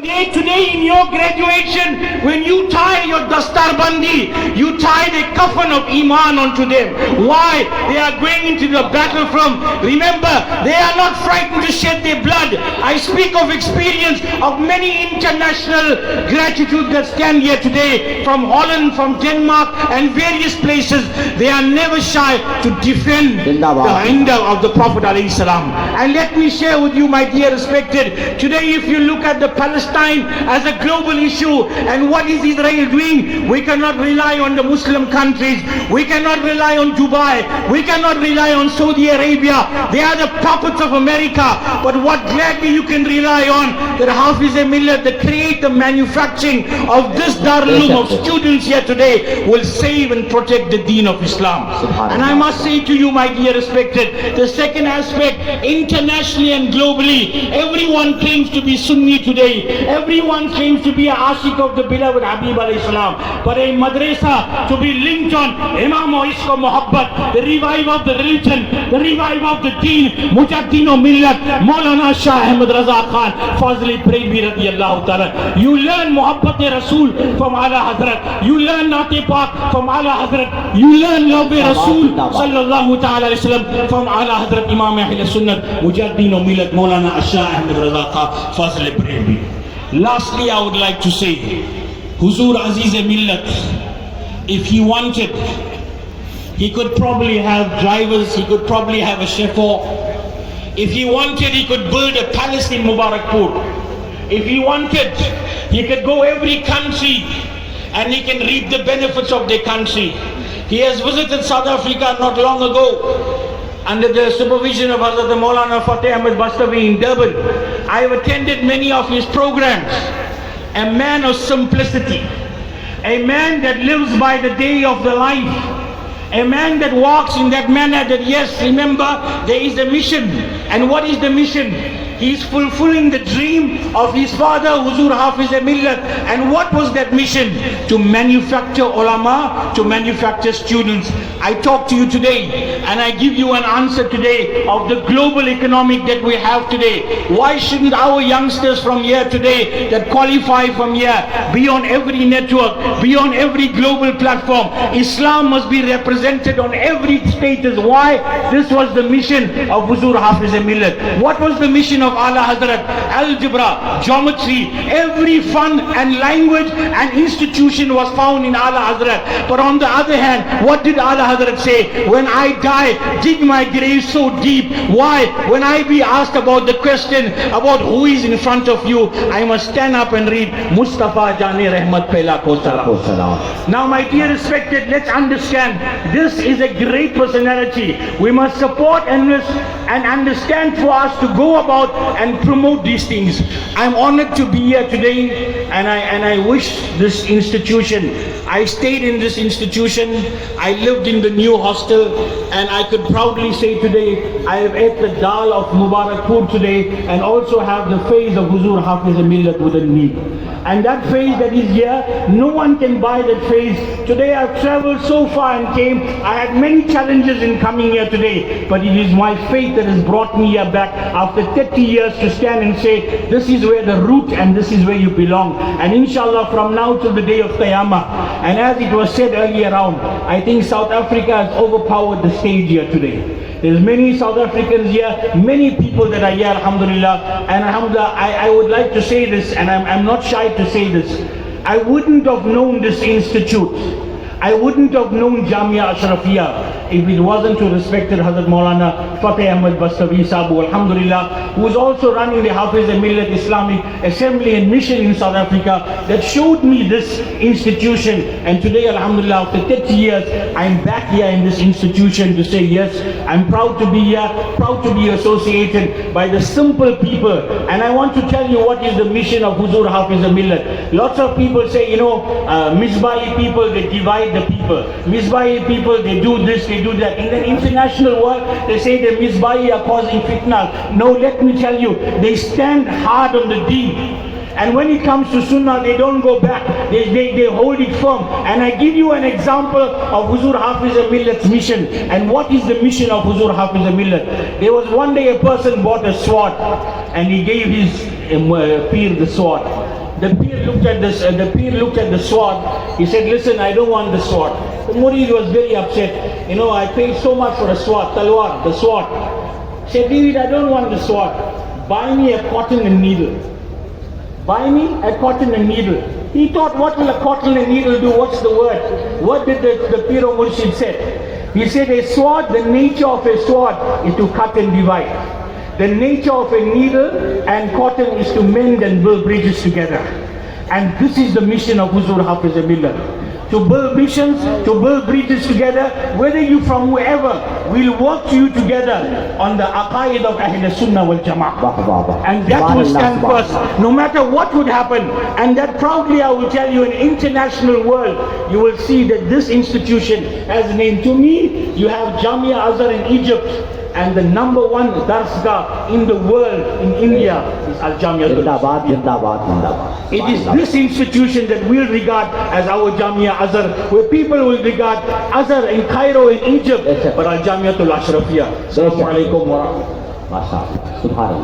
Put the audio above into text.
Today in your graduation, when you tie your dastar bandi, you tie the coffin of iman onto them. Why? They are going into the battlefront. Remember, they are not frightened to shed their blood. I speak of experience of many international gratitude that stand here today, from Holland, from Denmark and various places. They are never shy to defend the hinda of the Prophet ﷺ. And let me share with you, my dear respected, today if you look at the Palestine as a global issue, and what is Israel doing? We cannot rely on the Muslim countries. We cannot rely on Dubai. We cannot rely on Saudi Arabia. They are the puppets of America. But what gladly you can rely on, that Hafiz Millat, the create the manufacturing of this Darul of students here today will save and protect the deen of Islam. And I must say to you, my dear respected, the second aspect, internationally and globally, everyone claims to be Sunni today. Everyone claims to be a ashik of the beloved Habib alayhi salam. But a madrasa to be linked on Imam o isko muhabbat, the revive of the religion, the revive of the deen, mujaddin o millat, Maulana Shah Ahmad Raza Khan, Fazli Prebi radiyallahu ta'ala. You learn muhabbat Rasul from ala hajrat. You learn nath pak from ala hajrat. You learn love Rasul sallallahu ta'ala alayhi wasallam from ala hajrat Imam Ahl Sunnat, mujaddin o millat, Maulana Shah Ahmad Raza Khan, Fazli Prebi. Lastly, I would like to say, Huzur Aziz Millat, if he wanted, he could probably have drivers, he could probably have a chauffeur. If he wanted, he could build a palace in Mubarakbad. If he wanted, he could go every country and he can reap the benefits of their country. He has visited South Africa not long ago under the supervision of Hazrat Maulana Fateh Ahmed Bastawi in Dilbar. I have attended many of his programs. A man of simplicity, a man that lives by the day of the life, a man that walks in that manner that, yes, remember, there is a mission. And what is the mission? He is fulfilling the dream of his father, Huzur Hafiz Millat. And what was that mission? To manufacture ulama, to manufacture students. I talk to you today, and I give you an answer today of the global economic that we have today. Why shouldn't our youngsters from here today that qualify from here be on every network, be on every global platform? Islam must be represented on every status. Why? This was the mission of Huzur Hafiz Millat. What was the mission of Ala Hazrat? Algebra, geometry, every fun and language and institution was found in Ala Hazrat. But on the other hand, what did Ala Hazrat say? When I die, dig my grave so deep. Why? When I be asked about the question about who is in front of you, I must stand up and read Mustafa Jane Rahmat Pehla Ko Salam. Now my dear respected, let's understand, this is a great personality. We must support and understand for us to go about and promote these things. I'm honored to be here today, and I wish this institution, I stayed in this institution, I lived in the new hostel, and I could proudly say today, I have ate the dal of Mubarakbad today, and also have the face of Huzur Hafiz Millat within me. And that face that is here, no one can buy that face. Today I've traveled so far and came. I had many challenges in coming here today, but it is my faith that has brought me here back after 30 years to stand and say, this is where the root and this is where you belong. And inshallah, from now till the day of Qiyamah. And as it was said earlier on, I think South Africa has overpowered the stage here today. There's many South Africans here, many people that are here, alhamdulillah. And alhamdulillah, I would like to say this, and I'm not shy to say this. I wouldn't have known this institute, I wouldn't have known Jamia Ashrafiyah if it wasn't to respected Hazrat Maulana Fateh Ahmed Bastawi Sabu, alhamdulillah, who is also running the Hafiz Millat Islamic Assembly and Mission in South Africa, that showed me this institution. And today, alhamdulillah, after 30 years, I'm back here in this institution to say, yes, I'm proud to be here, proud to be associated by the simple people. And I want to tell you what is the mission of Huzur Hafiz Millat. Lots of people say, you know, Misbahi people, they divide the people. Misbahi people, they do this, they do that. In the international world, they say the Misbahi are causing fitna. No, let me tell you, they stand hard on the deen. And when it comes to Sunnah, they don't go back. They hold it firm. And I give you an example of Huzur Hafiz Millat's mission. And what is the mission of Huzur Hafiz Millat? There was one day a person bought a sword, and he gave his Pir the sword. The Pir looked at this. The Pir looked at the sword. He said, "Listen, I don't want the sword." The Murid was very upset. You know, I paid so much for a sword, talwar, the sword. He said, "David, I don't want the sword. Buy me a cotton and needle. Buy me a cotton and needle." He thought, what will a cotton and needle do? What's the word? What did the Pir o Murshid say? He said, a sword, the nature of a sword is to cut and divide. The nature of a needle and cotton is to mend and build bridges together. And this is the mission of Huzur Hafizahullah. To build missions, to build bridges together, whether you from wherever, we'll work you together on the aqaid of Ahl Sunnah wal Jama'ah. And that will stand first, no matter what would happen. And that proudly I will tell you, in international world, you will see that this institution has a name. To me, you have Jamia Azhar in Egypt, and the number one darsgah in the world, in India, is Al-Jamia. It is this institution that we'll regard as our Jamia Azhar, where people will regard Azhar in Cairo, in Egypt, but Al-Jamiatul Ashrafiyah. Assalamu alaikum wa rahmatullah.